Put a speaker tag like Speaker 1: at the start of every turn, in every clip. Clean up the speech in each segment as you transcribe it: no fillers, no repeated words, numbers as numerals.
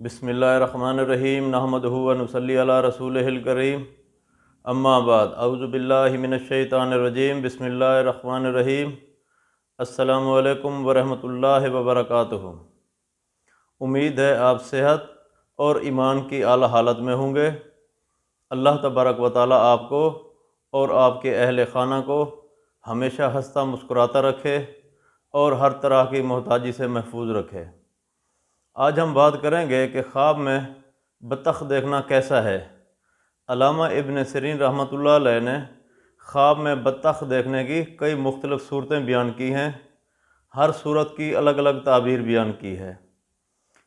Speaker 1: بسم اللہ الرحمن الرحیم نحمدہ و نصلی علی رسولہ الکریم اما بعد اعوذ باللہ من الشیطان الرجیم بسم اللہ الرحمن الرحیم السلام علیکم ورحمۃ اللہ وبرکاتہ۔ امید ہے آپ صحت اور ایمان کی اعلیٰ حالت میں ہوں گے۔ اللہ تبارک و تعالیٰ آپ کو اور آپ کے اہل خانہ کو ہمیشہ ہنستا مسکراتا رکھے اور ہر طرح کی محتاجی سے محفوظ رکھے۔ آج ہم بات کریں گے کہ خواب میں بطخ دیکھنا کیسا ہے۔ علامہ ابن سیرین رحمۃ اللہ علیہ نے خواب میں بطخ دیکھنے کی کئی مختلف صورتیں بیان کی ہیں۔ ہر صورت کی الگ الگ تعبیر بیان کی ہے۔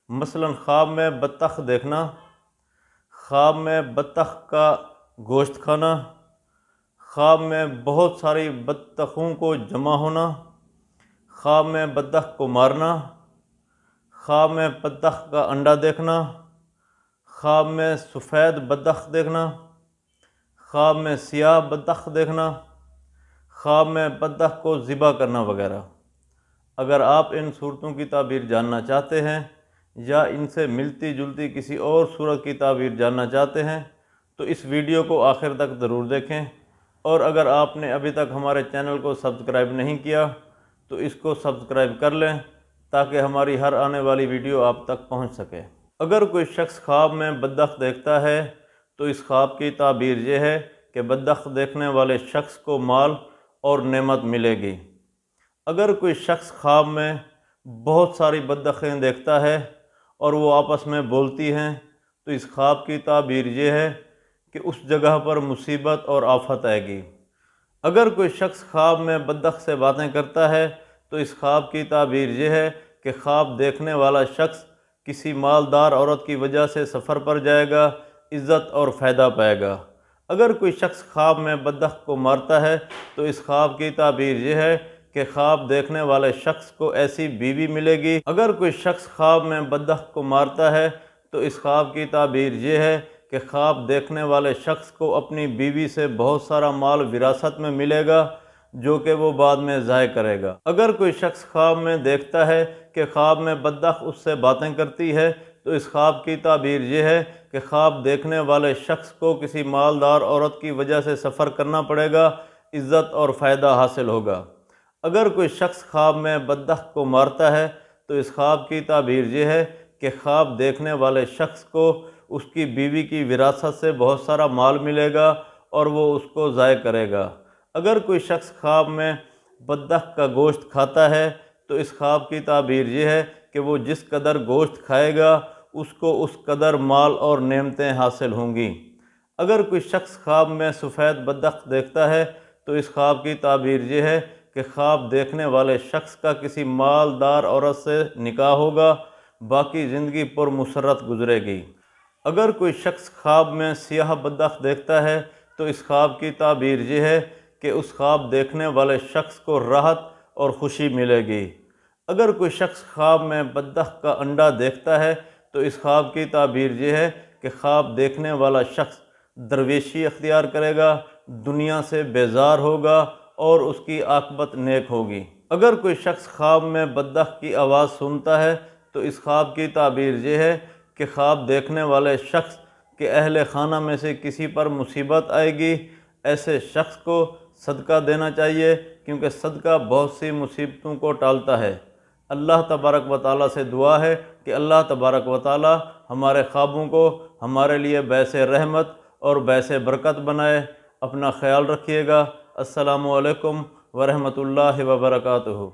Speaker 1: مثلا خواب میں بطخ دیکھنا، خواب میں بطخ کا گوشت کھانا، خواب میں بہت ساری بطخوں کو جمع ہونا، خواب میں بطخ کو مارنا، خواب میں بطخ کا انڈا دیکھنا، خواب میں سفید بطخ دیکھنا، خواب میں سیاہ بطخ دیکھنا، خواب میں بطخ کو ذبح کرنا وغیرہ۔ اگر آپ ان صورتوں کی تعبیر جاننا چاہتے ہیں یا ان سے ملتی جلتی کسی اور صورت کی تعبیر جاننا چاہتے ہیں تو اس ویڈیو کو آخر تک ضرور دیکھیں، اور اگر آپ نے ابھی تک ہمارے چینل کو سبسکرائب نہیں کیا تو اس کو سبسکرائب کر لیں تاکہ ہماری ہر آنے والی ویڈیو آپ تک پہنچ سکے۔ اگر کوئی شخص خواب میں بطخ دیکھتا ہے تو اس خواب کی تعبیر یہ ہے کہ بطخ دیکھنے والے شخص کو مال اور نعمت ملے گی۔ اگر کوئی شخص خواب میں بہت ساری بطخیں دیکھتا ہے اور وہ آپس میں بولتی ہیں تو اس خواب کی تعبیر یہ ہے کہ اس جگہ پر مصیبت اور آفت آئے گی۔ اگر کوئی شخص خواب میں بطخ سے باتیں کرتا ہے تو اس خواب کی تعبیر یہ ہے کہ خواب دیکھنے والا شخص کسی مالدار عورت کی وجہ سے سفر پر جائے گا، عزت اور فائدہ پائے گا۔ اگر کوئی شخص خواب میں بطخ کو مارتا ہے تو اس خواب کی تعبیر یہ ہے کہ خواب دیکھنے والے شخص کو ایسی بیوی ملے گی۔ اگر کوئی شخص خواب میں بطخ کو مارتا ہے تو اس خواب کی تعبیر یہ ہے کہ خواب دیکھنے والے شخص کو اپنی بیوی سے بہت سارا مال وراثت میں ملے گا جو کہ وہ بعد میں ضائع کرے گا۔ اگر کوئی شخص خواب میں دیکھتا ہے کہ خواب میں بطخ اس سے باتیں کرتی ہے تو اس خواب کی تعبیر یہ ہے کہ خواب دیکھنے والے شخص کو کسی مالدار عورت کی وجہ سے سفر کرنا پڑے گا، عزت اور فائدہ حاصل ہوگا۔ اگر کوئی شخص خواب میں بطخ کو مارتا ہے تو اس خواب کی تعبیر یہ ہے کہ خواب دیکھنے والے شخص کو اس کی بیوی کی وراثت سے بہت سارا مال ملے گا اور وہ اس کو ضائع کرے گا۔ اگر کوئی شخص خواب میں بطخ کا گوشت کھاتا ہے تو اس خواب کی تعبیر یہ ہے کہ وہ جس قدر گوشت کھائے گا اس کو اس قدر مال اور نعمتیں حاصل ہوں گی۔ اگر کوئی شخص خواب میں سفید بطخ دیکھتا ہے تو اس خواب کی تعبیر یہ ہے کہ خواب دیکھنے والے شخص کا کسی مالدار عورت سے نکاح ہوگا، باقی زندگی پر مسرت گزرے گی۔ اگر کوئی شخص خواب میں سیاہ بطخ دیکھتا ہے تو اس خواب کی تعبیر یہ ہے کہ اس خواب دیکھنے والے شخص کو راحت اور خوشی ملے گی۔ اگر کوئی شخص خواب میں بطخ کا انڈا دیکھتا ہے تو اس خواب کی تعبیر یہ ہے کہ خواب دیکھنے والا شخص درویشی اختیار کرے گا، دنیا سے بیزار ہوگا اور اس کی عاقبت نیک ہوگی۔ اگر کوئی شخص خواب میں بطخ کی آواز سنتا ہے تو اس خواب کی تعبیر یہ ہے کہ خواب دیکھنے والے شخص کے اہل خانہ میں سے کسی پر مصیبت آئے گی۔ ایسے شخص کو صدقہ دینا چاہیے کیونکہ صدقہ بہت سی مصیبتوں کو ٹالتا ہے۔ اللہ تبارک و تعالیٰ سے دعا ہے کہ اللہ تبارک و تعالیٰ ہمارے خوابوں کو ہمارے لیے باعث رحمت اور باعث برکت بنائے۔ اپنا خیال رکھیے گا۔ السلام علیکم ورحمۃ اللہ وبرکاتہ۔